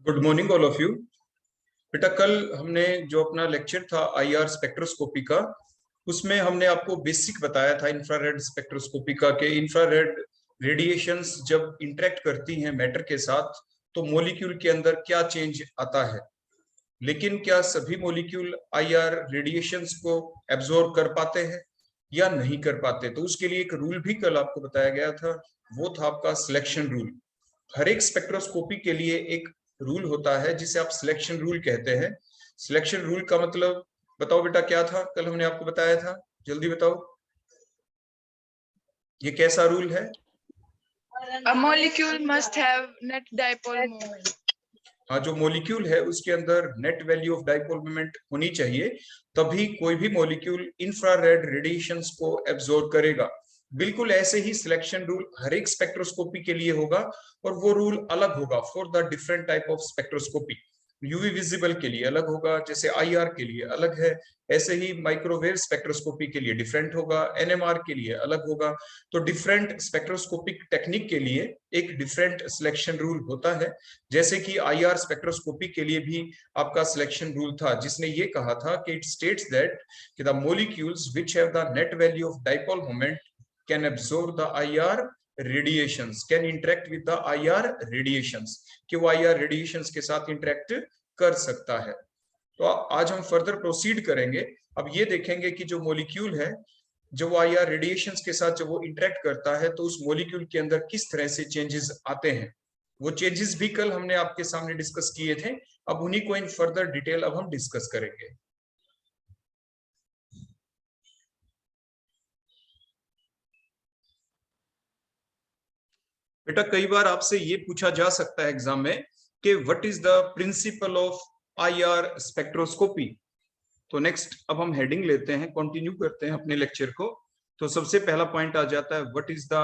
Good morning all of you. बेटा कल हमने जो अपना लेक्चर था आईआर स्पेक्ट्रोस्कोपी का, उसमें हमने आपको बेसिक बताया था इंफ्रारेड स्पेक्ट्रोस्कोपी का कि इंफ्रारेड रेडिएशंस जब इंटरेक्ट करती हैं मैटर के साथ तो मॉलिक्यूल के अंदर क्या चेंज आता है। लेकिन क्या सभी मॉलिक्यूल आईआर रेडिएशंस को एब्जॉर्ब कर पाते हैं या नहीं कर पाते, तो उसके लिए एक रूल भी कल आपको बताया गया था, वो था आपका सिलेक्शन रूल। हर एक स्पेक्ट्रोस्कोपी के लिए एक रूल होता है जिसे आप सिलेक्शन रूल कहते हैं। सिलेक्शन रूल का मतलब बताओ बेटा क्या था, कल हमने आपको बताया था, जल्दी बताओ ये कैसा रूल है। A molecule must have net dipole moment. हाँ, जो मॉलिक्यूल है उसके अंदर net value of dipole moment होनी चाहिए, तभी कोई भी मॉलिक्यूल इंफ्रारेड रेडिएशंस को एब्जॉर्ब करेगा। बिल्कुल ऐसे ही सिलेक्शन रूल हर एक स्पेक्ट्रोस्कोपी के लिए होगा और वो रूल अलग होगा for the different type of spectroscopy. UV visible के लिए अलग होगा, जैसे आईआर के लिए अलग है, ऐसे ही माइक्रोवेव स्पेक्ट्रोस्कोपी के लिए डिफरेंट होगा, एनएमआर के लिए अलग होगा। तो डिफरेंट स्पेक्ट्रोस्कोपिक टेक्निक के लिए एक डिफरेंट सिलेक्शन रूल होता है। जैसे कि आईआर स्पेक्ट्रोस्कोपी के लिए भी आपका सिलेक्शन रूल था जिसने ये कहा था कि इट स्टेट्स दैट कि the molecules which have the net value of dipole moment can absorb the IR radiations, can interact with the IR radiations, कि वो आईआर रेडिएशंस के साथ इंटरेक्ट कर सकता है। तो आज हम फर्दर प्रोसीड करेंगे। अब ये देखेंगे कि जो मॉलिक्यूल है जब वो आईआर रेडिएशंस के साथ जब वो इंटरेक्ट करता है तो उस मॉलिक्यूल के अंदर किस तरह से चेंजेस आते हैं। वो चेंजेस भी कल हमने आपके सामने डिस्कस किए थे, अब उन्हीं को इन फर्दर डिटेल अब हम डिस्कस करेंगे। बेटा कई बार आपसे ये पूछा जा सकता है एग्जाम में कि what is the principle of IR spectroscopy. तो नेक्स्ट अब हम हेडिंग लेते हैं, कंटिन्यू करते हैं अपने लेक्चर को। तो सबसे पहला पॉइंट आ जाता है what is the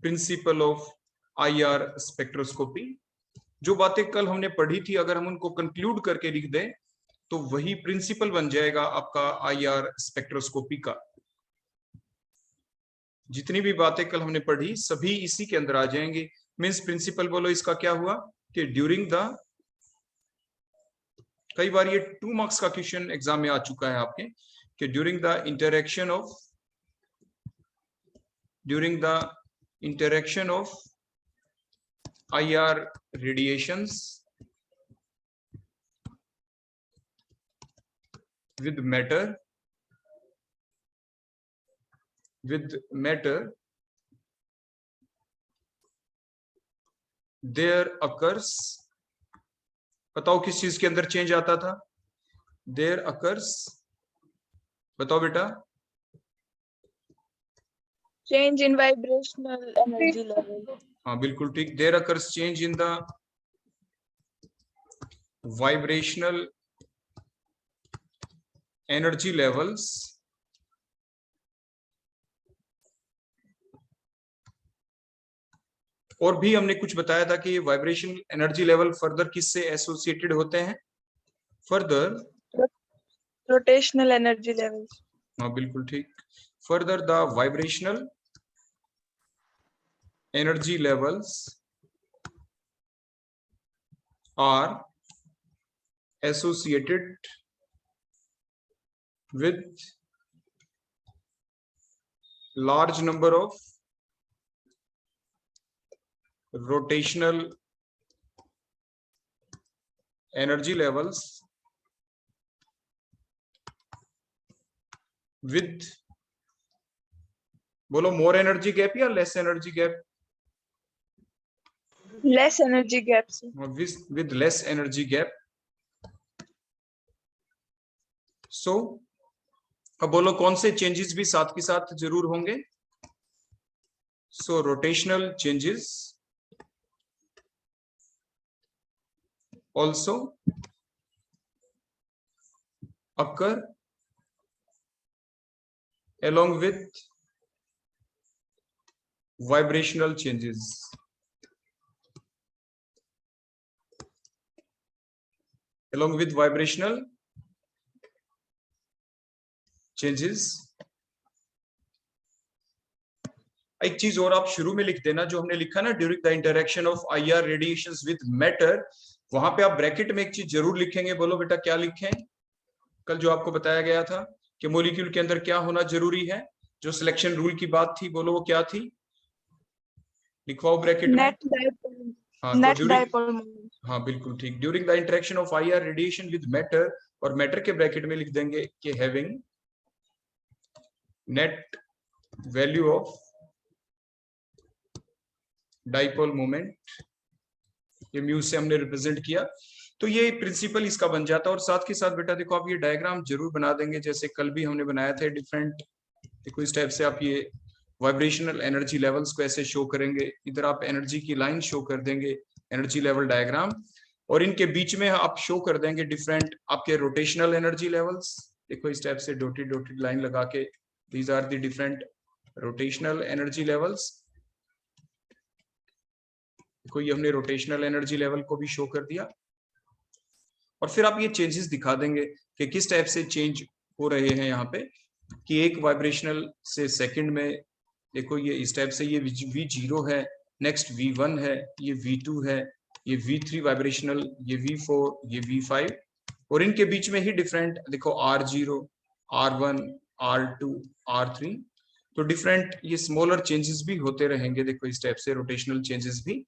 principle of IR spectroscopy. जो बातें कल हमने पढ़ी थी अगर हम उनको कंक्लूड करके लिख दें तो वही प्रिंसिपल बन जाएगा आपका आईआर स्पेक्ट्रोस्कोपी का। जितनी भी बातें कल हमने पढ़ी सभी इसी के अंदर आ जाएंगे। मींस प्रिंसिपल बोलो इसका क्या हुआ कि ड्यूरिंग द, कई बार ये 2 मार्क्स का क्वेश्चन एग्जाम में आ चुका है आपके, कि during the interaction of IR radiations with matter there occurs, बताओ किस चीज के अंदर चेंज आता था, there occurs, बताओ बेटा, Change in vibrational energy level. हाँ बिल्कुल ठीक, there occurs change in the vibrational energy levels और भी हमने कुछ बताया था कि वाइब्रेशन एनर्जी लेवल फर्दर किससे एसोसिएटेड होते हैं, फर्दर Rotational energy levels. हाँ बिल्कुल ठीक, further the vibrational energy levels are associated with large number of rotational energy levels with, बोलो more energy gap या less energy gap, Less energy gaps. with less energy gap. So अब बोलो कौन से changes भी साथ के साथ जरूर होंगे। So rotational changes also occur along with vibrational changes. Along with vibrational changes, एक चीज और आप शुरू में लिख देना, जो हमने लिखा ना during the interaction of IR radiations with matter, वहां पे आप ब्रैकेट में एक चीज जरूर लिखेंगे। बोलो बेटा क्या लिखें? कल जो आपको बताया गया था कि मॉलिक्यूल के अंदर क्या होना जरूरी है, जो सिलेक्शन रूल की बात थी, बोलो वो क्या थी? लिखवाओ ब्रैकेट में। नेट डाइपोल, हाँ नेट तो डाइपोल मोमेंट। हाँ बिल्कुल ठीक, during the interaction of IR radiation with matter, और मैटर के ब्रैकेट में लिख देंगे कि having net value of dipole moment, ये म्यू से हमने रिप्रेजेंट किया। तो ये प्रिंसिपल इसका बन जाता है। और साथ के साथ बेटा देखो आप ये डायग्राम जरूर बना देंगे, जैसे कल भी हमने बनाया था डिफरेंट। देखो इस टाइप से आप ये वाइब्रेशनल एनर्जी लेवल्स को ऐसे शो करेंगे, इधर आप एनर्जी की लाइन शो कर देंगे, एनर्जी लेवल डायग्राम, और इनके बीच में आप शो कर देंगे डिफरेंट आपके रोटेशनल एनर्जी लेवल्स। देखो इस टाइप से डॉटेड डॉटेड लाइन लगा के, these are the different rotational energy levels. देखो ये हमने रोटेशनल एनर्जी लेवल को भी शो कर दिया। और फिर आप ये चेंजेस दिखा देंगे कि किस टाइप से चेंज हो रहे हैं यहाँ पे, कि एक वाइब्रेशनल से सेकंड में देखो ये इस टाइप से ये V0 है, नेक्स्ट V1 है, ये V2 है, ये V3 वाइब्रेशनल, ये V4, ये V5, और इनके बीच में ही डिफरेंट देखो R0, R1, R2, R3। तो डिफरेंट ये स्मॉलर चेंजेस भी होते रहेंगे। देखो इस टाइप से रोटेशनल चेंजेस भी,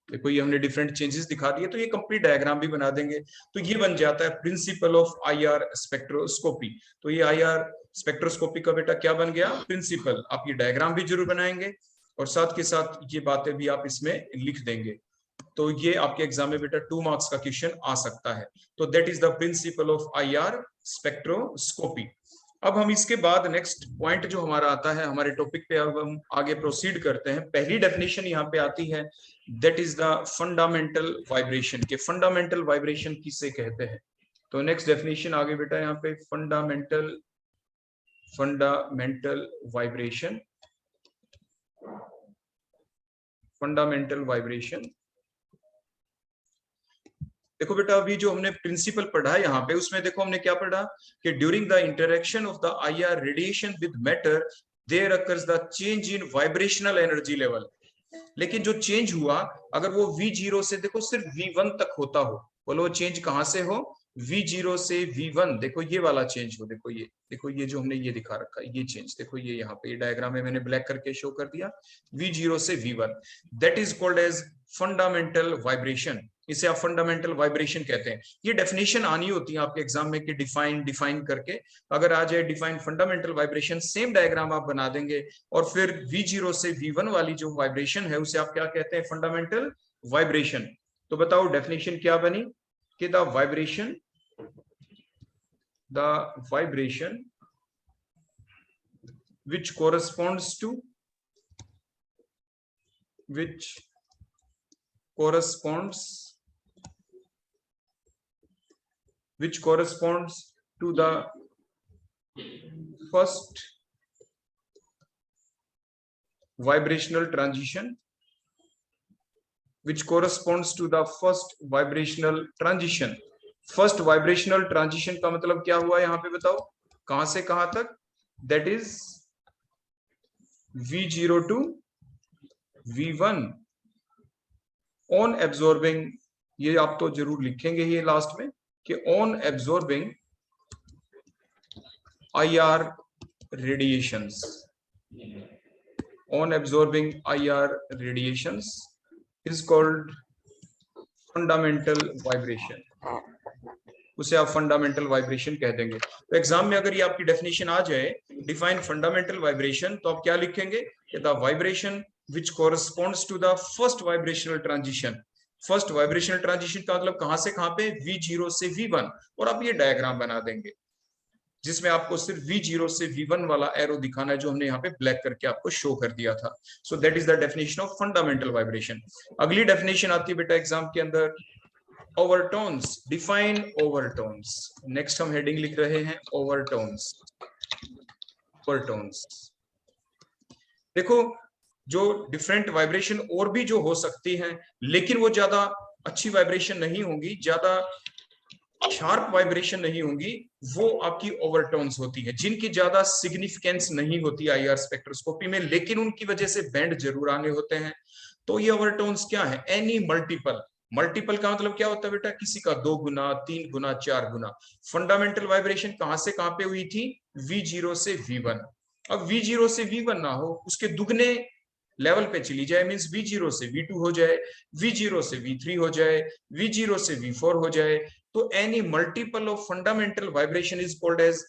देखो ये हमने डिफरेंट चेंजेस दिखा दिए। तो ये कंप्लीट डायग्राम भी बना देंगे। तो ये बन जाता है प्रिंसिपल ऑफ IR स्पेक्ट्रोस्कोपी। तो ये IR स्पेक्ट्रोस्कोपी का बेटा क्या बन गया? प्रिंसिपल। आप ये डायग्राम भी जरूर बनाएंगे और साथ के साथ ये बातें भी आप इसमें लिख देंगे। तो ये आपके एग्जाम में बेटा 2 मार्क्स का क्वेश्चन आ सकता है। तो that is the principle of IR spectroscopy. अब हम इसके बाद नेक्स्ट पॉइंट जो हमारा आता है हमारे टॉपिक पे, अब हम आगे प्रोसीड करते हैं। पहली डेफिनेशन यहाँ पे आती है, that is the fundamental vibration. के फंडामेंटल वाइब्रेशन किसे कहते हैं? तो नेक्स्ट डेफिनेशन आगे बेटा यहाँ पे, फंडामेंटल वाइब्रेशन। फंडामेंटल वाइब्रेशन, देखो बेटा अभी जो हमने प्रिंसिपल पढ़ा है यहाँ पे, उसमें देखो हमने क्या पढ़ा कि during the interaction of the IR radiation with matter there occurs the change in vibrational energy level. लेकिन जो चेंज हुआ अगर वो V0 से देखो सिर्फ V1 तक होता हो, बोलो वो चेंज कहां से हो? V0 से V1। देखो ये वाला चेंज हो, देखो ये जो हमने ये दिखा रखा है ये चेंज, देखो ये यहाँ पे डायग्राम में मैंने ब्लैक करके शो कर दिया, V0 से V1, that is called as fundamental vibration. इसे आप फंडामेंटल वाइब्रेशन कहते हैं। ये डेफिनेशन आनी होती है आपके एग्जाम में कि डिफाइन करके, अगर आ जाए define fundamental vibration, same diagram आप बना देंगे और फिर V0 से V1 वाली जो वाइब्रेशन है उसे आप क्या कहते हैं? Fundamental vibration. तो बताओ डेफिनेशन क्या बनी कि the vibration which corresponds to the first vibrational transition, which corresponds to the first vibrational transition। First vibrational transition का मतलब क्या हुआ यहाँ पे बताओ, कहां से कहां तक? That is V0 to V1 on absorbing, ये आप तो जरूर लिखेंगे ही लास्ट में कि on absorbing IR radiations, on absorbing IR radiations is called fundamental vibration। उसे आप फंडामेंटल वाइब्रेशन कह देंगे। तो एग्जाम में अगर ये आपकी डेफिनेशन आ जाए डिफाइन फंडामेंटल वाइब्रेशन, तो आप क्या लिखेंगे कि the vibration which corresponds to the first vibrational transition. First vibrational transition का मतलब कहां से कहां पे? V0 से V1। और आप ये डायग्राम बना देंगे जिसमें आपको सिर्फ V0 से V1 वाला एरो दिखाना है, जो हमने यहाँ पे ब्लैक करके आपको शो कर दिया था। So that is the definition of fundamental vibration. अगली डेफिनेशन आती है बेटा एग्जाम के अंदर, ओवरटोन्स। Define overtones. नेक्स्ट हम हेडिंग लिख रहे हैं ओवरटोन्स। ओवरटोन्स, देखो जो डिफरेंट वाइब्रेशन और भी जो हो सकती हैं, लेकिन वो ज्यादा अच्छी वाइब्रेशन नहीं होंगी, ज्यादा शार्प वाइब्रेशन नहीं होंगी, वो आपकी ओवरटोन्स होती है, जिनकी ज्यादा सिग्निफिकेंस नहीं होती आईआर स्पेक्ट्रोस्कोपी में, लेकिन उनकी वजह से बैंड जरूर आने होते हैं। तो ये ओवरटोन्स क्या है? Any multiple. मल्टीपल का मतलब क्या होता है बेटा? किसी का 2 गुना, 3 गुना, 4 गुना। फंडामेंटल वाइब्रेशन कहां से कहां पे हुई थी? V0 से V1। अब V0 से V1 ना हो, उसके दुगने लेवल पे चली जाए, मींस V0 से V2 हो जाए, V0 से V3 हो जाए, V0 से V4 हो जाए, तो any multiple of fundamental vibration is called as,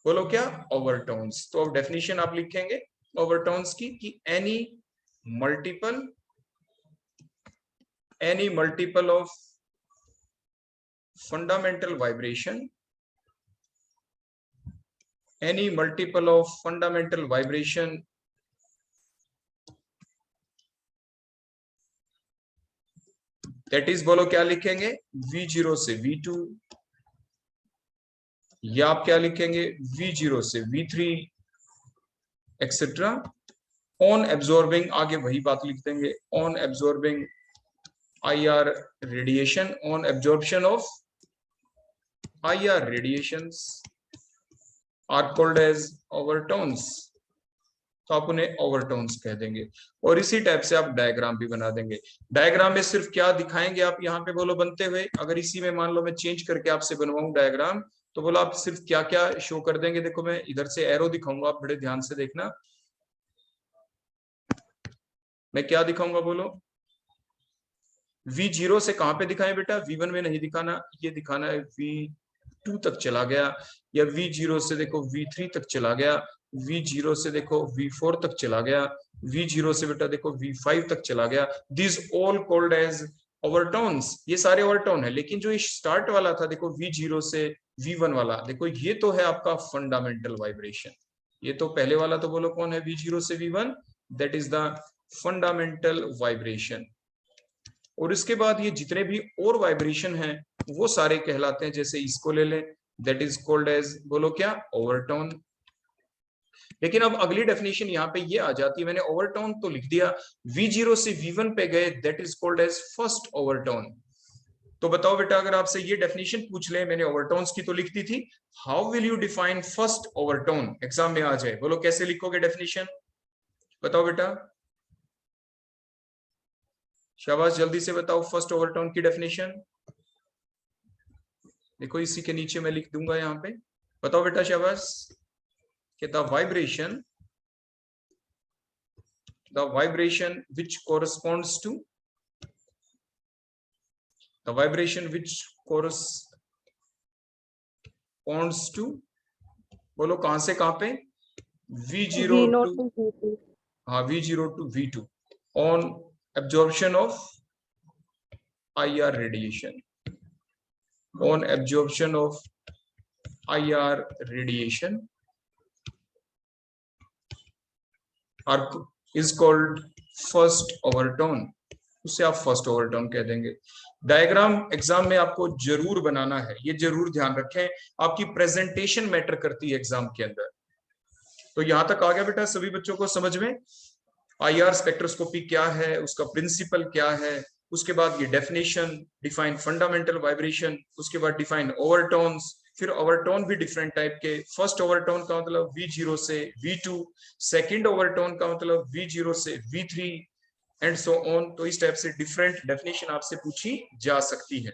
बोलो क्या? ओवरटोन्स। तो अब डेफिनेशन आप लिखेंगे ओवरटोन्स की कि any multiple of fundamental vibration, any multiple of fundamental vibration that is, बोलो क्या लिखेंगे? V0 से V2, या आप क्या लिखेंगे? V0 से V3 एक्सेट्रा, ऑन एब्जॉर्बिंग, आगे वही बात लिख देंगे, on absorbing IR radiation, on absorption of IR radiations are called as overtones. तो आप उन्हें ओवरटोन्स कह देंगे। और इसी टाइप से आप डायग्राम भी बना देंगे। डायग्राम में सिर्फ क्या दिखाएंगे आप यहाँ पे, बोलो बनते हुए? अगर इसी में मान लो मैं चेंज करके आपसे बनवाऊं डायग्राम, तो बोलो आप सिर्फ क्या क्या शो कर देंगे? देखो मैं इधर से एरो दिखाऊंगा, आप बड़े ध्यान से देखना। मैं क्या दिखाऊंगा बोलो? V0 से कहां पे दिखाएं बेटा? V1 में नहीं दिखाना, ये दिखाना है V2 तक चला गया, या V0 से देखो V3 तक चला गया, V0 से देखो V4 तक चला गया, V0 से बेटा देखो V5 तक चला गया। This all called as overtones. ये सारे ओवरटोन है, लेकिन जो स्टार्ट वाला था देखो V0 से V1 वाला, देखो ये तो है आपका फंडामेंटल वाइब्रेशन। ये तो पहले वाला तो बोलो कौन है? V0 से V1, that is the fundamental vibration. और इसके बाद ये जितने भी और वाइब्रेशन हैं वो सारे कहलाते हैं, जैसे इसको ले लें, दैट इज कॉल्ड एज, बोलो क्या? ओवरटोन। लेकिन अब अगली डेफिनेशन यहाँ पे ये आ जाती है, मैंने ओवरटोन तो लिख दिया, V0 से V1 पे गए, that is called as first overtone. तो बताओ बेटा, अगर आपसे ये डेफिनेशन पूछ ले, मैंने ओवरटोन्स की तो लिख दी थी, how will you define first overtone? Exam में आ जाए, बोलो कैसे लिखोगे डेफिनेशन? बताओ बेटा, शाबाश, जल्दी से बताओ फर्स्ट ओवरटोन की डेफिनेशन। देखो इसी के नीचे मैं लिख दूंगा यहाँ पे, बताओ बेटा शाबाश। कि the vibration which corresponds to बोलो कहां से कहां पे? V0 to हाँ, V0 to V2 on absorption of IR radiation, on absorption of IR radiation is called first overtone। उसे आप फर्स्ट ओवरटोन कह देंगे। डायग्राम एग्जाम में आपको जरूर बनाना है, ये जरूर ध्यान रखें, आपकी प्रेजेंटेशन मैटर करती है एग्जाम के अंदर। तो यहां तक आ गया बेटा सभी बच्चों को समझ में? IR स्पेक्ट्रोस्कोपी क्या है, उसका प्रिंसिपल क्या है, उसके बाद ये डेफिनेशन, डिफाइन फंडामेंटल वाइब्रेशन, उसके बाद डिफाइन ओवरटोन्स, फिर ओवरटोन भी डिफरेंट टाइप के। फर्स्ट ओवरटोन का मतलब V0 से V2, सेकंड ओवरटोन का मतलब V0 से V3 एंड सो ऑन। तो इस टाइप से डिफरेंट डेफिनेशन आपसे पूछी जा सकती है।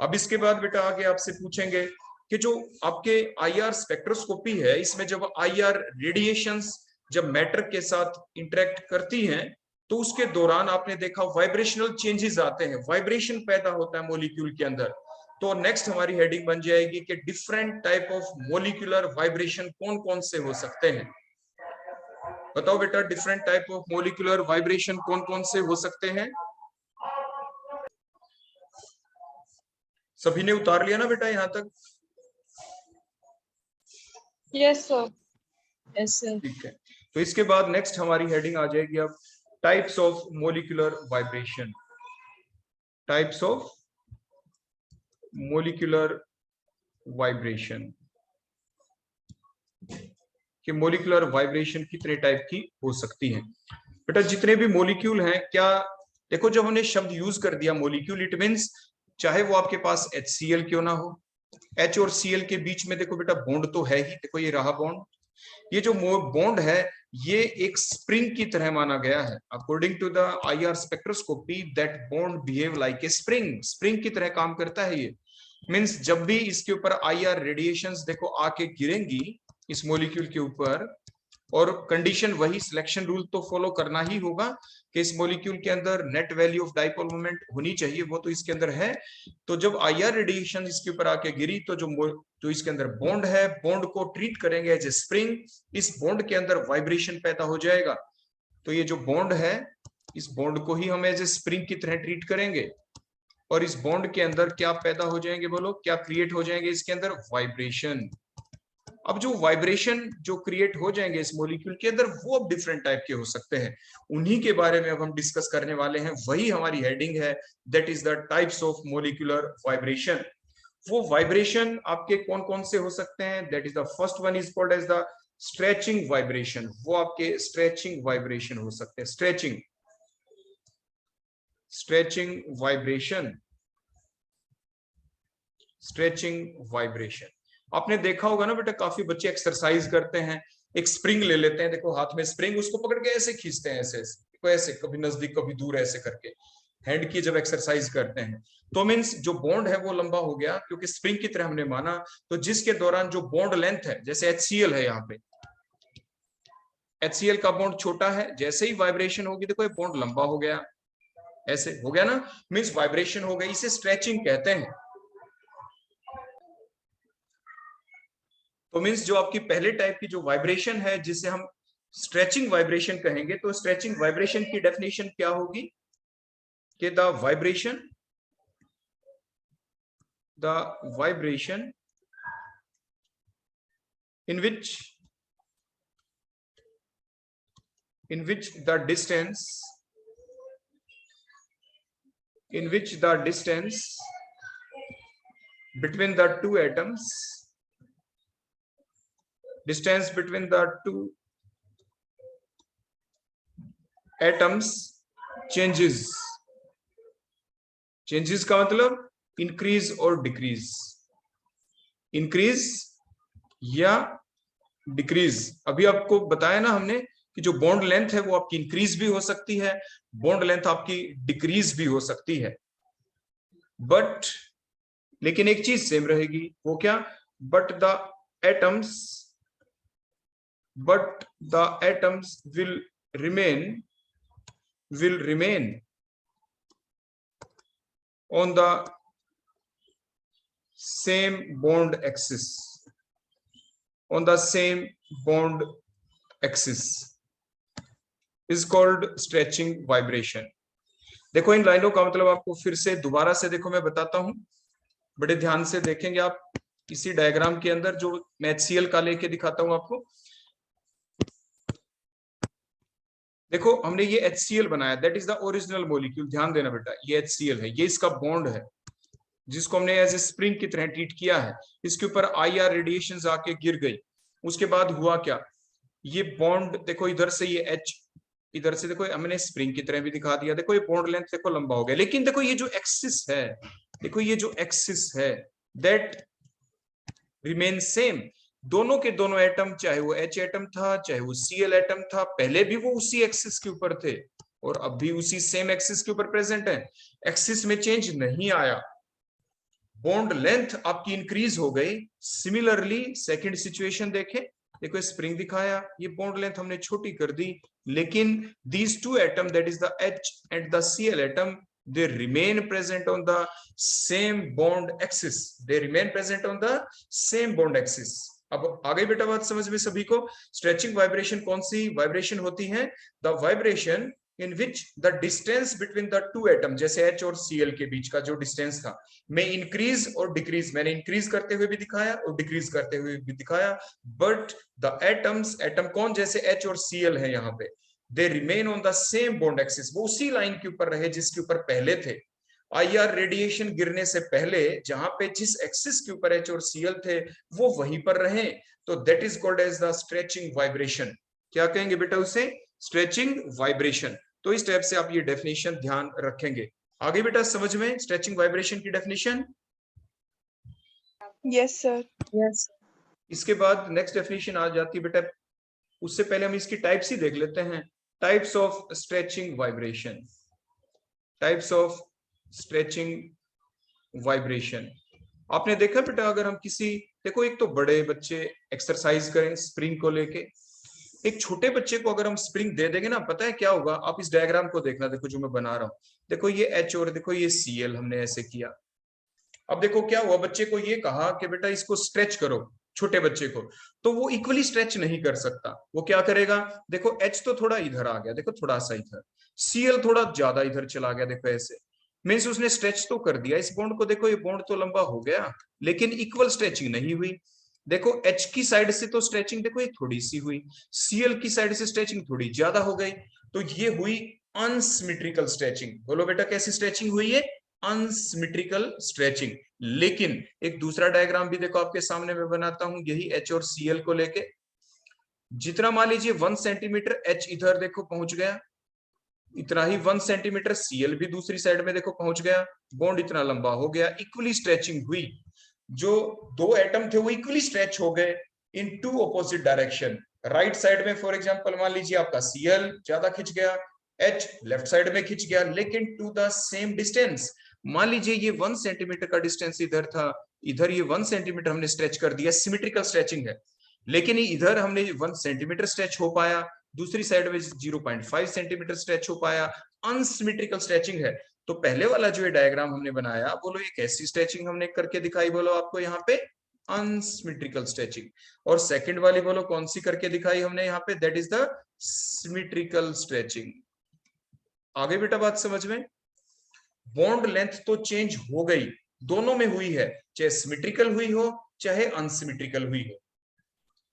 अब इसके बाद बेटा आगे आपसे पूछेंगे कि जो आपके IR स्पेक्ट्रोस्कोपी है, इसमें जब IR रेडिएशंस जब मैटर के साथ इंटरेक्ट करती हैं, तो उसके दौरान आपने देखा वाइब्रेशनल चेंजेस आते हैं, वाइब्रेशन पैदा होता है मॉलिक्यूल के अंदर। तो नेक्स्ट हमारी हेडिंग बन जाएगी कि different type of molecular vibration कौन कौन से हो सकते हैं। बताओ बेटा, different type of molecular vibration कौन कौन से हो सकते हैं? सभी ने उतार लिया ना बेटा यहाँ तक? Yes sir. Yes sir. ठीक है, तो इसके बाद नेक्स्ट हमारी हेडिंग आ जाएगी अब types of molecular vibration. Types of molecular vibration, कि मॉलिक्यूलर वाइब्रेशन कितने टाइप की हो सकती है। बेटा जितने भी मॉलिक्यूल हैं, क्या देखो जब हमने शब्द यूज कर दिया मॉलिक्यूल, इट मींस चाहे वो आपके पास HCl क्यों ना हो। H और Cl के बीच में देखो बेटा बॉन्ड तो है ही, देखो ये रहा बॉन्ड। ये जो बॉन्ड है ये एक स्प्रिंग की तरह माना गया है। According to the IR spectroscopy that bond behave like a spring, spring की तरह काम करता है ये। मींस जब भी इसके ऊपर IR रेडिएशंस देखो आके गिरेंगी इस मॉलिक्यूल के ऊपर, और कंडीशन वही, सिलेक्शन रूल तो फॉलो करना ही होगा कि इस मॉलिक्यूल के अंदर net value of dipole moment होनी चाहिए, वो तो इसके अंदर है। तो जब IR रेडिएशन इसके ऊपर आके गिरी तो जो इसके अंदर बॉन्ड है, बॉन्ड को ट्रीट करेंगे एज ए स्प्रिंग। इस बॉन्ड के अंदर वाइब्रेशन पैदा हो जाएगा। तो ये जो बॉन्ड है, इस बॉन्ड को ही हम एज ए स्प्रिंग की तरह ट्रीट करेंगे, और इस बॉन्ड के अंदर क्या पैदा हो जाएंगे, बोलो क्या क्रिएट हो जाएंगे इसके अंदर, वाइब्रेशन। अब जो वाइब्रेशन जो क्रिएट हो जाएंगे इस मॉलिक्यूल के अंदर, वो अब डिफरेंट टाइप के हो सकते हैं। उन्हीं के बारे में अब हम डिस्कस करने वाले हैं, वही हमारी हेडिंग है, that is the types of molecular vibration. वो वाइब्रेशन आपके कौन कौन से हो सकते हैं, that is the first one is called as the stretching vibration. वो आपके स्ट्रेचिंग वाइब्रेशन हो सकते हैं, स्ट्रेचिंग वाइब्रेशन, स्ट्रेचिंग वाइब्रेशन। आपने देखा होगा ना बेटा, काफी बच्चे एक्सरसाइज करते हैं, एक स्प्रिंग ले लेते हैं, देखो हाथ में स्प्रिंग, उसको पकड़ के ऐसे खींचते हैं, ऐसे ऐसे, कभी नजदीक कभी दूर, ऐसे करके हैंड की जब एक्सरसाइज करते हैं। तो मीन्स जो बॉन्ड है वो लंबा हो गया, क्योंकि स्प्रिंग की तरह हमने माना। तो जिसके दौरान जो बॉन्ड लेंथ है, जैसे HCl है, यहाँ पे HCl का बॉन्ड छोटा है, जैसे ही वाइब्रेशन होगी देखो ये बॉन्ड लंबा हो गया, ऐसे हो गया ना, मीन्स वाइब्रेशन हो गई, इसे स्ट्रेचिंग कहते हैं। तो मीन्स जो आपकी पहले टाइप की जो वाइब्रेशन है, जिसे हम स्ट्रेचिंग वाइब्रेशन कहेंगे, तो स्ट्रेचिंग वाइब्रेशन की डेफिनेशन क्या होगी कि the vibration in which the distance between the two atoms, distance between the two atoms changes का मतलब इंक्रीज और डिक्रीज, इंक्रीज या डिक्रीज। अभी आपको बताया ना हमने कि जो बॉन्ड लेंथ है वो आपकी इंक्रीज भी हो सकती है, बॉन्ड लेंथ आपकी डिक्रीज भी हो सकती है, बट लेकिन एक चीज सेम रहेगी, वो क्या, but the atoms will remain on the same bond axis, is called stretching vibration। देखो इन लाइनों का मतलब आपको फिर से दोबारा से देखो मैं बताता हूं, बड़े ध्यान से देखेंगे आप इसी डायग्राम के अंदर, जो मैं HCl का लेके दिखाता हूं आपको। देखो हमने ये HCl बनाया, that is the original molecule. ध्यान देना बेटा, ये HCl है, ये इसका बॉन्ड है, जिसको हमने एज ए स्प्रिंग की तरह ट्रीट किया है। इसके ऊपर IR रेडिएशंस आके गिर गई, उसके बाद हुआ क्या, ये बॉन्ड देखो इधर से ये H, इधर से देखो हमने स्प्रिंग की तरह भी दिखा दिया, देखो ये बॉन्ड लेंथ देखो लंबा हो गया, लेकिन देखो ये जो एक्सिस है, देखो ये जो एक्सिस है दैट रिमेन सेम। दोनों के दोनों एटम, चाहे वो H एटम था चाहे वो Cl एटम था, पहले भी वो उसी एक्सिस के ऊपर थे और अब भी उसी सेम एक्सिस के ऊपर प्रेजेंट है, एक्सिस में चेंज नहीं आया। बॉन्ड लेंथ आपकी इंक्रीज हो गई। सिमिलरली सेकंड सिचुएशन देखें, देखो स्प्रिंग दिखाया, ये बॉन्ड लेंथ हमने छोटी कर दी, लेकिन these two atom, that is the H and the Cl atom, they remain present on the same bond axis, they remain present on the same bond axis। अब आ गई बेटा बात समझ में सभी को। स्ट्रेचिंग वाइब्रेशन कौन सी वाइब्रेशन होती है, the vibration in which the distance between the two atom, जैसे H और Cl के बीच का जो डिस्टेंस था, में इंक्रीज और डिक्रीज, मैंने इंक्रीज करते हुए भी दिखाया और डिक्रीज करते हुए भी दिखाया, बट द एटम्स, एटम कौन, जैसे H और Cl है यहाँ पे, they remain on the same bond axis, वो उसी लाइन के ऊपर रहे जिसके ऊपर पहले थे। IR रेडिएशन गिरने से पहले जहां पे जिस एक्सिस के ऊपर H और Cl थे वो वहीं पर रहे, तो that is called as the stretching vibration. क्या कहेंगे बेटा उसे, स्ट्रेचिंग वाइब्रेशन। तो इस टाइप से आप ये डेफिनेशन ध्यान रखेंगे। आगे बेटा समझ में स्ट्रेचिंग वाइब्रेशन की डेफिनेशन? Yes, sir. Yes. इसके बाद नेक्स्ट डेफिनेशन आ जाती है बेटा, उससे पहले हम इसकी टाइप्स ही देख लेते हैं। Types of stretching vibration, types of stretching vibration. आपने देखा बेटा, अगर हम किसी, देखो एक तो बड़े बच्चे एक्सरसाइज करें स्प्रिंग को लेके, एक छोटे बच्चे को अगर हम स्प्रिंग दे देंगे ना, पता है क्या होगा? आप इस डायग्राम को देखना, देखो जो मैं बना रहा हूं, देखो ये एच और देखो ये सीएल, हमने ऐसे किया। अब देखो क्या हुआ, बच्चे को ये कहा कि बेटा इसको स्ट्रेच करो, छोटे बच्चे को, तो वो इक्वली स्ट्रेच नहीं कर सकता। वो क्या करेगा? देखो एच तो थोड़ा इधर आ गया, देखो थोड़ा सा इधर, सीएल थोड़ा ज्यादा इधर चला गया, देखो ऐसे मीन्स उसने स्ट्रेच तो कर दिया इस बॉन्ड को, देखो ये बॉन्ड तो लंबा हो गया, लेकिन इक्वल स्ट्रेचिंग नहीं हुई। देखो एच की साइड से तो स्ट्रेचिंग देखो ये थोड़ी सी हुई, सीएल की साइड से स्ट्रेचिंग थोड़ी ज्यादा हो गई, तो ये हुई अनसिमेट्रिकल स्ट्रेचिंग। बोलो बेटा कैसी स्ट्रेचिंग हुई है? Unsymmetrical stretching. लेकिन एक दूसरा डायग्राम भी देखो आपके सामने मैं बनाता हूं, यही एच और सीएल को लेके। जितना मान लीजिए 1 सेंटीमीटर एच इधर देखो पहुंच गया, इतना ही 1 सेंटीमीटर सीएल भी दूसरी साइड में देखो पहुंच गया, बॉन्ड इतना लंबा हो गया, इक्वली स्ट्रेचिंग हुई। जो दो एटम थे वो इक्वली स्ट्रेच हो गए into opposite direction. Right side में फॉर एग्जांपल मान लीजिए आपका सीएल ज्यादा खिंच गया, एच लेफ्ट साइड में खिंच गया, लेकिन टू द सेम डिस्टेंस। मान लीजिए ये 1 सेंटीमीटर का डिस्टेंस इधर था, इधर ये 1 सेंटीमीटर हमने स्ट्रेच कर दिया, सिमेट्रिकल स्ट्रेचिंग है, लेकिन इधर हमने 1 सेंटीमीटर स्ट्रेच हो पाया, दूसरी साइड में 0.5 सेंटीमीटर स्ट्रेच हो पाया, अनसिमेट्रिकल स्ट्रेचिंग है। तो पहले वाला जो ये डायग्राम हमने बनाया, बोलो ये कैसी स्ट्रेचिंग हमने करके दिखाई? बोलो आपको यहाँ पे अनसिमेट्रिकल स्ट्रेचिंग। और सेकंड वाली बोलो कौन सी करके दिखाई हमने यहाँ पे? That is the symmetrical stretching. आगे बेटा बात समझ में? बॉन्ड लेंथ तो चेंज हो गई, दोनों में हुई है, चाहे सिमेट्रिकल हुई हो चाहे अनसिमेट्रिकल हुई हो।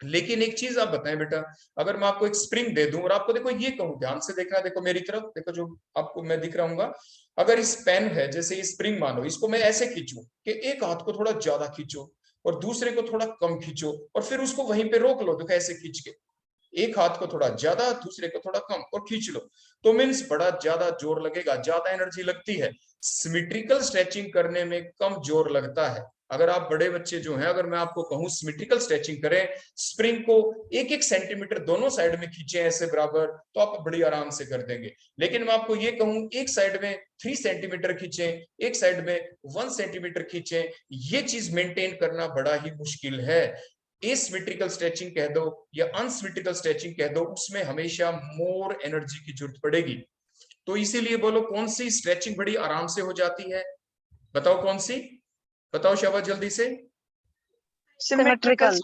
लेकिन एक चीज आप बताएं बेटा, अगर मैं आपको एक स्प्रिंग दे दूं और आपको देखो ये कहूं, ध्यान से देखना, देखो मेरी तरफ देखो, जो आपको मैं दिख रहा हूँ, अगर इस पेन है, जैसे ये स्प्रिंग मानो, इसको मैं ऐसे खींचूं कि एक हाथ को थोड़ा ज्यादा खींचो और दूसरे को थोड़ा कम खींचो, और फिर उसको वहीं पे रोक लो, देखो ऐसे खींच के, एक हाथ को थोड़ा ज्यादा दूसरे को थोड़ा कम और खींच लो, तो मीन्स बड़ा ज्यादा जोर लगेगा, ज्यादा एनर्जी लगती है। सिमेट्रिकल स्ट्रेचिंग करने में कम जोर लगता है। अगर आप बड़े बच्चे जो हैं, अगर मैं आपको कहूं सिमेट्रिकल स्ट्रेचिंग करें, स्प्रिंग को 1-1 सेंटीमीटर दोनों साइड में खींचे ऐसे बराबर, तो आप बड़ी आराम से कर देंगे। लेकिन मैं आपको ये कहूं एक साइड में 3 सेंटीमीटर खींचे, एक साइड में 1 सेंटीमीटर खींचे, ये चीज मेंटेन करना बड़ा ही मुश्किल है। एसिमेट्रिकल स्ट्रेचिंग कह दो या अनसिमेट्रिकल स्ट्रेचिंग कह दो, उसमें हमेशा मोर एनर्जी की जरूरत पड़ेगी। तो इसीलिए बोलो कौन सी स्ट्रेचिंग बड़ी आराम से हो जाती है? बताओ कौन सी? बताओ शाबाश जल्दी से। Symmetrical.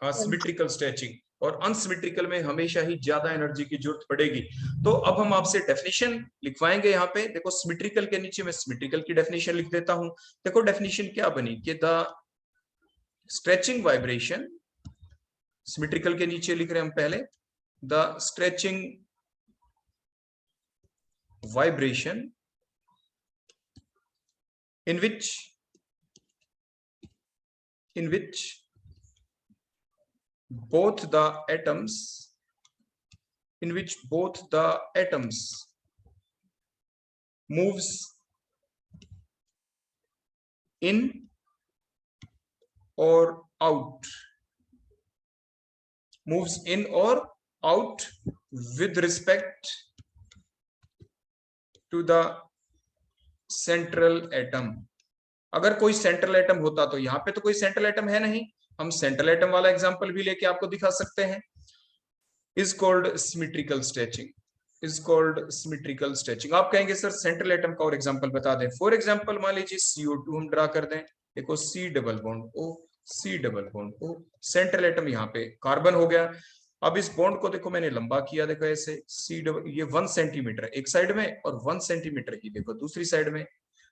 हाँ, सिमेट्रिकल स्ट्रेचिंग। और अनसिमेट्रिकल में हमेशा ही ज्यादा एनर्जी की जरूरत पड़ेगी। तो अब हम आपसे डेफिनेशन लिखवाएंगे यहाँ पे, देखो सिमेट्रिकल के नीचे मैं सिमेट्रिकल की डेफिनेशन लिख देता हूं। देखो डेफिनेशन क्या बनी कि द स्ट्रेचिंग वाइब्रेशन, सिमेट्रिकल के नीचे लिख रहे हैं हम पहले, the stretching vibration in which both the atoms moves in or out with respect to the central atom. अगर कोई सेंट्रल एटम होता, तो यहाँ पे तो कोई सेंट्रल एटम है नहीं, हम सेंट्रल एटम वाला एग्जांपल भी लेके आपको दिखा सकते हैं। Is called symmetrical stretching, is called symmetrical stretching. आप कहेंगे सर सेंट्रल एटम का और एग्जांपल बता दें। फॉर एग्जांपल मान लीजिए CO2 हम ड्रा कर दें, देखो C double bond O, C double bond O, central atom यहाँ पे कार्बन हो गया। अब इस बॉन्ड को देखो मैंने लंबा किया, देखो ऐसे C डबल, ये 1 सेंटीमीटर एक साइड में और 1 सेंटीमीटर ही देखो दूसरी साइड में,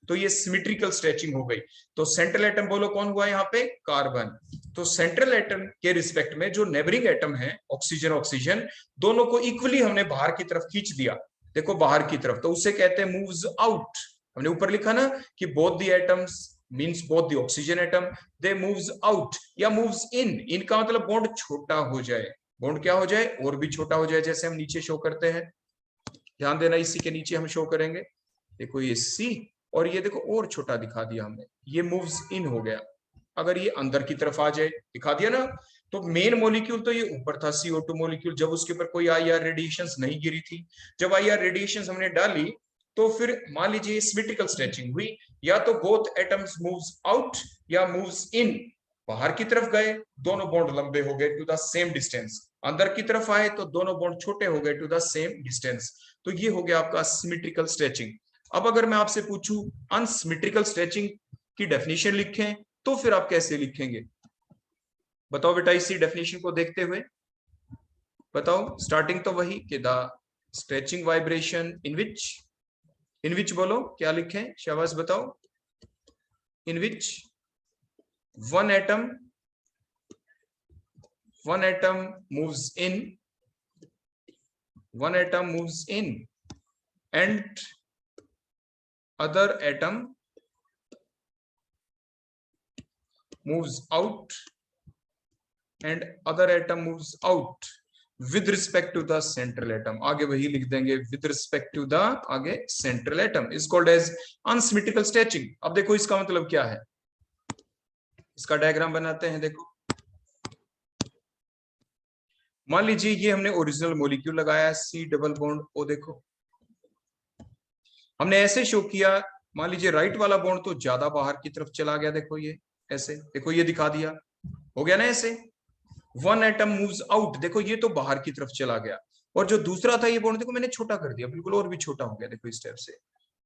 तो ये सिमेट्रिकल स्ट्रेचिंग हो गई। तो सेंट्रल एटम बोलो कौन हुआ यहाँ पे? कार्बन। तो सेंट्रल एटम के रिस्पेक्ट में जो नेबरिंग एटम है, ऑक्सीजन ऑक्सीजन, दोनों को इक्वली हमने बाहर की तरफ खींच दिया, देखो बाहर की तरफ, तो उसे कहते हैं मूव्स आउट। हमने ऊपर लिखा ना कि both the atoms means both the oxygen atom, they moves out या मूव्स इन। इनका मतलब बॉन्ड छोटा हो जाए, बॉन्ड क्या हो जाए? और भी छोटा हो जाए, जैसे हम नीचे शो करते हैं, ध्यान देना, इसी के नीचे हम शो करेंगे। देखो ये C, और ये देखो और छोटा दिखा दिया हमने, ये मूव्स इन हो गया। अगर ये अंदर की तरफ आ जाए, दिखा दिया ना, तो मेन मॉलिक्यूल तो ये ऊपर था CO2 मॉलिक्यूल, जब उसके ऊपर कोई IR रेडिएशंस नहीं गिरी थी। जब IR रेडिएशंस हमने डाली तो फिर मान लीजिए सिमेट्रिकल स्ट्रेचिंग हुई, या तो बोथ एटम्स मूव्स आउट या मूव्स इन, बाहर की तरफ गए दोनों बॉन्ड लंबे हो गए टू द सेम डिस्टेंस, अंदर की तरफ आए तो दोनों बॉन्ड छोटे हो गए टू द सेम डिस्टेंस। तो ये हो गया आपका सिमेट्रिकल स्ट्रेचिंग। अब अगर मैं आपसे पूछूं अनसिमेट्रिकल स्ट्रेचिंग की डेफिनेशन लिखें, तो फिर आप कैसे लिखेंगे? बताओ बेटा, इसी डेफिनेशन को देखते हुए बताओ। स्टार्टिंग तो वही कि द स्ट्रेचिंग वाइब्रेशन इन विच बोलो क्या लिखें, शाबाश बताओ। इन विच one atom moves in and other atom moves out with respect to the central atom। आगे वही लिख देंगे with respect to the आगे central atom is called as unsymmetrical stretching। अब देखो इसका मतलब क्या है, इसका डायग्राम बनाते हैं। देखो मान लीजिए ये हमने ओरिजिनल मॉलिक्यूल लगाया C डबल बॉन्ड O, देखो हमने ऐसे शो किया, मान लीजिए राइट वाला बॉन्ड तो ज्यादा बाहर की तरफ चला गया, देखो ये ऐसे, देखो ये दिखा दिया, हो गया ना ऐसे। वन एटम मूव्स आउट, देखो ये तो बाहर की तरफ चला गया, और जो दूसरा था ये बॉन्ड देखो मैंने छोटा कर दिया, बिल्कुल और भी छोटा हो गया, देखो इस टाइप से,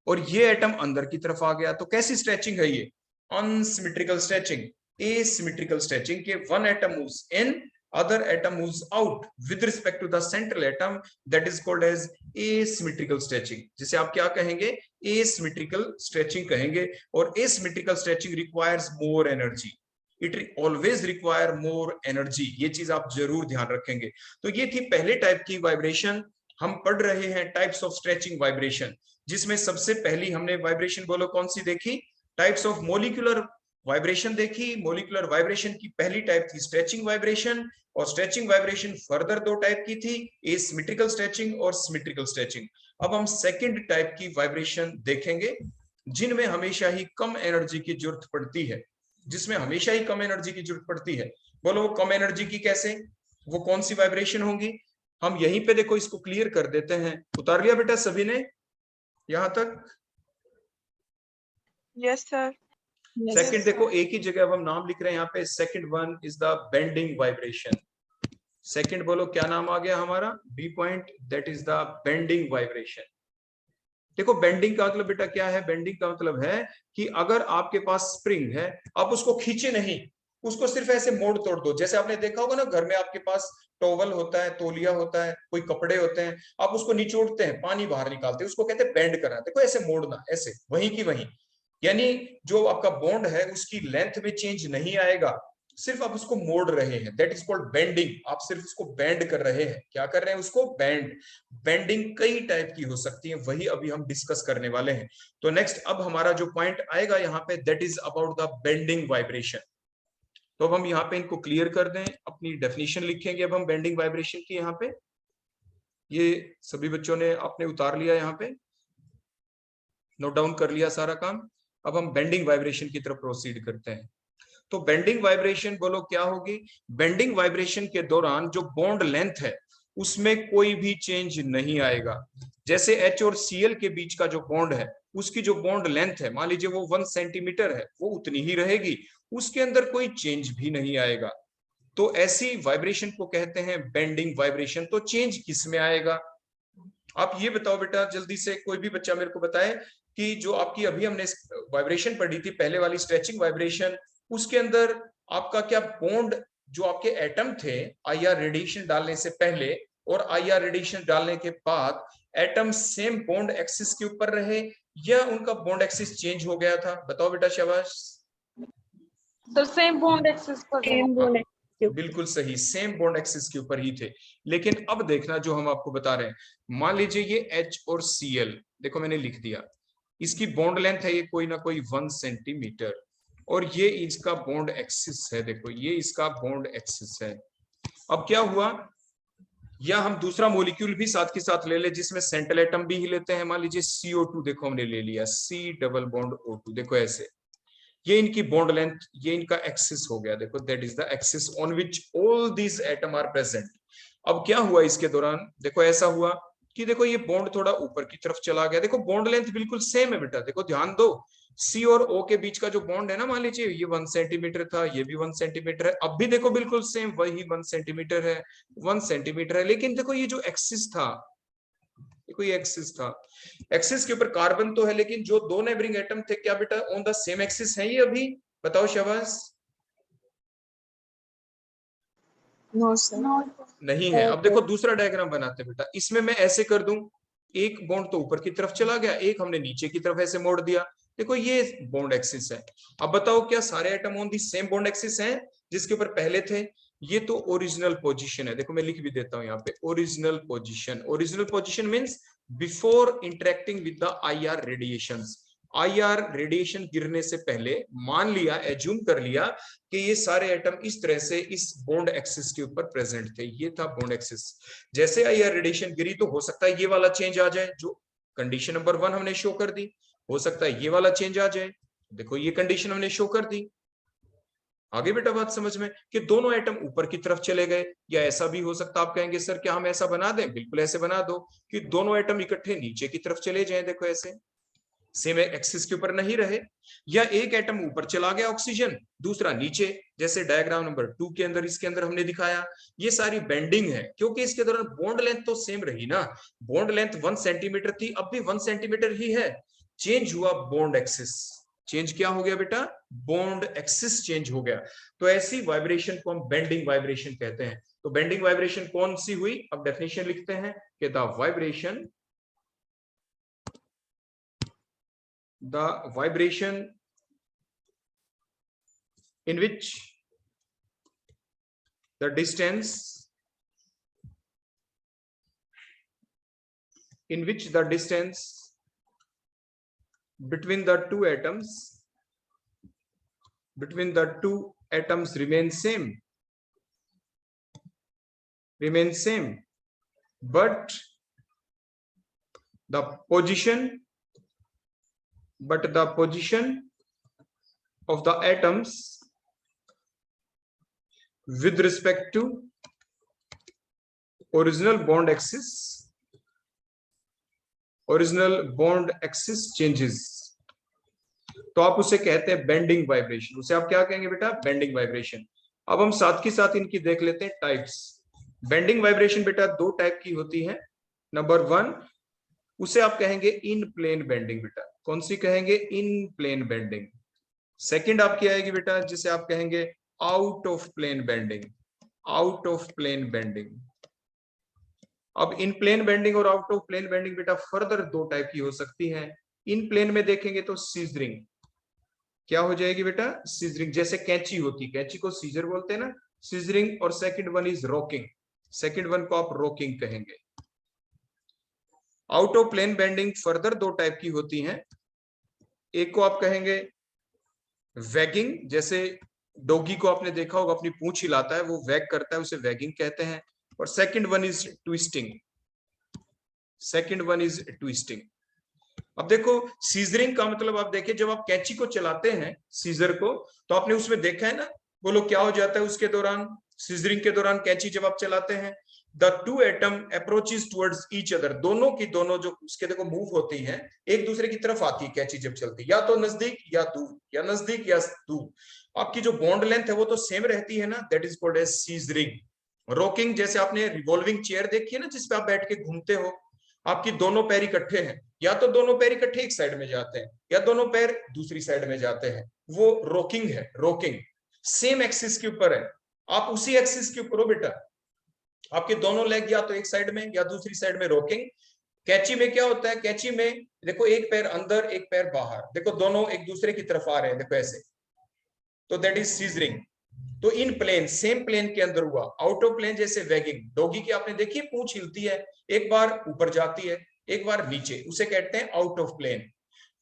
और ये एटम अंदर की तरफ आ गया। तो कैसी स्ट्रेचिंग है ये? अनसिमेट्रिकल स्ट्रेचिंग, एसिमेट्रिकल स्ट्रेचिंग के one atom moves in, other atom moves out with respect to the central atom, that is called as asymmetrical stretching। जिसे आप क्या कहेंगे? asymmetrical stretching कहेंगे। और asymmetrical stretching requires more energy, it always require more energy, ये चीज आप जरूर ध्यान रखेंगे। तो ये थी पहले टाइप की वाइब्रेशन। हम पढ़ रहे हैं टाइप्स ऑफ स्ट्रेचिंग वाइब्रेशन, जिसमें सबसे पहली हमने वाइब्रेशन बोलो कौन सी देखी? टाइप्स ऑफ मॉलिक्यूलर वाइब्रेशन देखी। मॉलिक्यूलर वाइब्रेशन की पहली टाइप थी स्ट्रेचिंग वाइब्रेशन, और स्ट्रेचिंग वाइब्रेशन फर्दर दो टाइप की थी, एसिमेट्रिकल स्ट्रेचिंग और सिमेट्रिकल स्ट्रेचिंग। अब हम सेकंड टाइप की वाइब्रेशन देखेंगे, जिनमें हमेशा ही कम एनर्जी की जरूरत पड़ती है, जिसमें हमेशा ही कम एनर्जी की जरूरत पड़ती है। बोलो वो कम एनर्जी की कैसे, वो कौन सी वाइब्रेशन होगी? हम यहीं पे देखो इसको क्लियर कर देते हैं। उतार लिया बेटा सभी ने यहां तक? Yes, sir. सेकंड देखो एक ही जगह अब हम नाम लिख रहे हैं यहाँ पे। Second one is the bending vibration. Second बोलो क्या नाम आ गया हमारा? B point, that is the bending vibration. देखो बेंडिंग का मतलब बेटा क्या है? बेंडिंग का मतलब है कि अगर आपके पास स्प्रिंग है, आप उसको खींचे नहीं, उसको सिर्फ ऐसे मोड़ तोड़ दो। जैसे आपने देखा होगा ना, घर में आपके पास टॉवल होता है, तौलिया होता है, कोई कपड़े होते हैं, आप उसको निचोड़ते हैं, पानी बाहर निकालते हैं, उसको कहते हैं बेंड करना। देखो ऐसे मोड़ना, ऐसे वहीं की वहीं, यानी जो आपका बॉन्ड है उसकी लेंथ में चेंज नहीं आएगा, सिर्फ आप उसको मोड़ रहे हैं, दैट इज कॉल्ड बेंडिंग। आप सिर्फ उसको बेंड कर रहे हैं। क्या कर रहे हैं? उसको बेंड। बेंडिंग कई टाइप की हो सकती है, वही अभी हम डिस्कस करने वाले हैं। तो नेक्स्ट अब हमारा जो पॉइंट आएगा यहाँ पे, that is about the bending vibration. तो अब हम यहाँ पे इनको क्लियर कर दें, अपनी डेफिनेशन लिखेंगे अब हम बेंडिंग वाइब्रेशन की। यहाँ पे ये सभी बच्चों ने आपने उतार लिया, यहाँ पे नोट डाउन कर लिया सारा काम। अब हम बेंडिंग वाइब्रेशन की तरफ प्रोसीड करते हैं। तो बेंडिंग वाइब्रेशन बोलो क्या होगी? बेंडिंग वाइब्रेशन के दौरान जो बॉन्ड लेंथ है उसमें कोई भी चेंज नहीं आएगा। जैसे H और Cl के बीच का जो बॉन्ड है, उसकी जो बॉन्ड लेंथ है, मान लीजिए वो 1 सेंटीमीटर है, वो उतनी ही रहेगी, उसके अंदर कोई चेंज भी नहीं आएगा। तो ऐसी वाइब्रेशन को कहते हैं बेंडिंग वाइब्रेशन। तो चेंज किस में आएगा? आप ये बताओ बेटा जल्दी से, कोई भी बच्चा मेरे को बताए कि जो आपकी अभी हमने वाइब्रेशन पढ़ी थी पहले वाली स्ट्रेचिंग वाइब्रेशन, उसके अंदर आपका क्या बॉन्ड, जो आपके एटम थे IR रेडिएशन डालने से पहले और IR रेडिएशन डालने के बाद, एटम सेम बॉन्ड एक्सिस के ऊपर रहे या उनका बॉन्ड एक्सिस चेंज हो गया था? बताओ बेटा शाबाश। तो सेम बॉन्ड एक्सिस पर, बिल्कुल सही, सेम बॉन्ड एक्सिस के ऊपर ही थे। लेकिन अब देखना जो हम आपको बता रहे हैं, मान लीजिए ये H और Cl, देखो मैंने लिख दिया, इसकी बॉन्ड लेंथ है ये कोई ना कोई 1 सेंटीमीटर, और ये इसका बॉन्ड एक्सिस है, देखो ये इसका बॉन्ड एक्सिस है। अब क्या हुआ? या हम दूसरा मॉलिक्यूल भी साथ के साथ ले ले जिसमें सेंट्रल एटम भी ही लेते हैं, मान लीजिए CO2 देखो हमने ले लिया, C डबल बॉन्ड O2, देखो ऐसे, ये इनकी बॉन्ड लेंथ, ये इनका एक्सिस हो गया, देखो that is the axis on which all these atom are present. अब क्या हुआ इसके दौरान, देखो ऐसा हुआ कि देखो ये बॉन्ड थोड़ा ऊपर की तरफ चला गया, देखो बॉन्ड लेंथ बिल्कुल सेम है बेटा, देखो ध्यान दो, C और O के बीच का जो बॉन्ड है ना, मान लीजिए ये 1 सेंटीमीटर था, ये भी 1 सेंटीमीटर है, अब भी देखो बिल्कुल सेम वही 1 सेंटीमीटर है, 1 सेंटीमीटर है, लेकिन देखो ये जो एक्सिस था, देखो ये एक्सिस था, एक्सिस के ऊपर कार्बन तो है, लेकिन जो दो नेबरिंग एटम थे क्या बेटा ऑन द सेम एक्सिस है ये अभी, बताओ शाबाश। No, sir. नहीं है। अब देखो दूसरा डायग्राम बनाते हैं बेटा, इसमें मैं ऐसे कर दूं, एक बॉन्ड तो ऊपर की तरफ चला गया, एक हमने नीचे की तरफ ऐसे मोड़ दिया, देखो ये बॉन्ड एक्सिस है। अब बताओ क्या सारे atom on the same bond axis हैं जिसके ऊपर पहले थे? ये तो ओरिजिनल पोजीशन है, देखो मैं लिख भी देता हूं यहाँ पे, original position. Original position means before interacting with the IR radiations. IR radiation गिरने से पहले मान लिया, एज्यूम कर लिया कि ये सारे एटम इस तरह से इस बॉन्ड एक्सिस के ऊपर प्रेजेंट थे, ये था बॉन्ड एक्सिस। जैसे IR रेडिएशन गिरी तो हो सकता है ये वाला चेंज आ जाए, जो कंडीशन नंबर 1 हमने शो कर दी, हो सकता है ये वाला चेंज आ जाए, देखो ये कंडीशन हमने शो कर दी। आगे बेटा बात समझ में, कि दोनों एटम ऊपर की तरफ चले गए, या ऐसा भी हो सकता, आप कहेंगे सर क्या हम ऐसा बना दें? बिल्कुल ऐसे बना दो कि दोनों एटम इकट्ठे नीचे की तरफ चले जाएं, देखो ऐसे सेम एक्सिस के ऊपर नहीं रहे, या एक एटम ऊपर चला गया ऑक्सीजन, दूसरा नीचे, जैसे डायग्राम नंबर 2 के अंदर, इसके अंदर हमने दिखाया। ये सारी बेंडिंग है क्योंकि इसके दौरान बॉन्ड लेंथ तो सेम रही ना, बॉन्ड लेंथ 1 सेंटीमीटर थी, अब भी 1 सेंटीमीटर ही है, चेंज हुआ बॉन्ड एक्सिस। चेंज क्या हो गया बेटा? बॉन्ड एक्सिस चेंज हो गया। तो ऐसी वाइब्रेशन को हम बेंडिंग वाइब्रेशन कहते हैं। तो बेंडिंग वाइब्रेशन कौन सी हुई? अब डेफिनेशन लिखते हैं कि the vibration in which the distance between the two atoms remains same, but the position of the atoms with respect to original bond axis changes। तो आप उसे कहते हैं बेंडिंग वाइब्रेशन, उसे आप क्या कहेंगे बेटा? Bending vibration. अब हम साथ के साथ इनकी देख लेते हैं टाइप्स। बेंडिंग वाइब्रेशन बेटा दो टाइप की होती है। नंबर 1 उसे आप कहेंगे इन प्लेन बेंडिंग बेटा, कौन सी कहेंगे? इन प्लेन बेंडिंग। सेकंड आपकी आएगी बेटा जिसे आप कहेंगे आउट ऑफ प्लेन बेंडिंग। अब इन प्लेन बेंडिंग और आउट ऑफ प्लेन बेंडिंग बेटा फर्दर दो टाइप की हो सकती है। इन प्लेन में देखेंगे तो सीजरिंग, क्या हो जाएगी बेटा? सीजरिंग, जैसे कैंची होती, कैंची को सीजर बोलते हैं ना, सीजरिंग। और second one is rocking, second one को आप रॉकिंग कहेंगे। Out of plane bending further दो टाइप की होती हैं। एक को आप कहेंगे वैगिंग, जैसे डॉगी को आपने देखा होगा अपनी पूंछ हिलाता है, वो वैग करता है, उसे वैगिंग कहते हैं। और सेकंड वन इज ट्विस्टिंग। अब देखो सीजरिंग का मतलब आप देखिए, जब आप कैंची को चलाते हैं सीजर को, तो आपने उसमें देखा है ना, बोलो क्या हो जाता है उसके दौरान? सीजरिंग के दौरान कैंची जब आप चलाते हैं, the two atom approaches towards each other, दोनों की दोनों जो उसके देखो मूव होती हैं एक दूसरे की तरफ आती है कैंची जब चलती, या तो नजदीक या दूर, या नजदीक या दूर। आपकी जो बॉन्ड लेंथ है वो तो सेम रहती है ना, that is called as scissoring. Rocking, जैसे आपने रिवॉल्विंग चेयर देखी है ना जिसपे आप बैठ के घूमते हो, आपकी दोनों पैर इकट्ठे हैं, या तो दोनों पैर इकट्ठे एक साइड में जाते हैं या दोनों पैर दूसरी साइड में जाते हैं, वो रॉकिंग है। रॉकिंग सेम एक्सिस के ऊपर है, आप उसी एक्सिस के ऊपर हो बेटा, आपके दोनों लेग या तो एक साइड में या दूसरी साइड में। रॉकिंग। कैंची में क्या होता है? कैंची में देखो एक पैर अंदर एक पैर बाहर, देखो दोनों एक दूसरे की तरफ आ रहे हैं, देखो ऐसे, तो दैट इज सीजरिंग। तो इन प्लेन, सेम प्लेन के अंदर हुआ। आउट ऑफ प्लेन जैसे वैगिंग, डॉगी की आपने देखी पूंछ हिलती है, एक बार ऊपर जाती है एक बार नीचे, उसे कहते हैं आउट ऑफ प्लेन।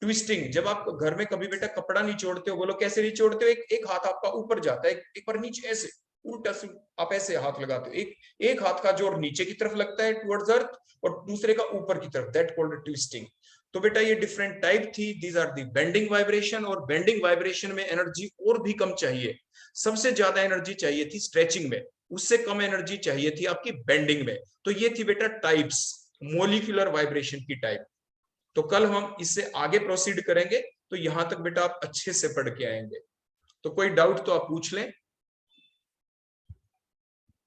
ट्विस्टिंग, जब आप घर में कभी बेटा कपड़ा निचोड़ते हो, बोलो कैसे निचोड़ते हो? एक हाथ आपका ऊपर जाता है, एक बार नीचे ऐसे, उल्टा से आप ऐसे हाथ लगाते हो, एक हाथ का जोर नीचे की तरफ लगता है टुवर्ड्स अर्थ और दूसरे का ऊपर की तरफ, दैट कॉल्ड ट्विस्टिंग। तो बेटा ये डिफरेंट टाइप थी, these are the bending vibration. और बेंडिंग वाइब्रेशन में एनर्जी और भी कम चाहिए, सबसे ज्यादा एनर्जी चाहिए थी स्ट्रेचिंग में, उससे कम एनर्जी चाहिए थी आपकी बेंडिंग में। तो ये थी बेटा टाइप्स, मोलिकुलर वाइब्रेशन की टाइप। तो कल हम इससे आगे प्रोसीड करेंगे, तो यहां तक बेटा आप अच्छे से पढ़ के आएंगे। तो कोई डाउट तो आप पूछ लें।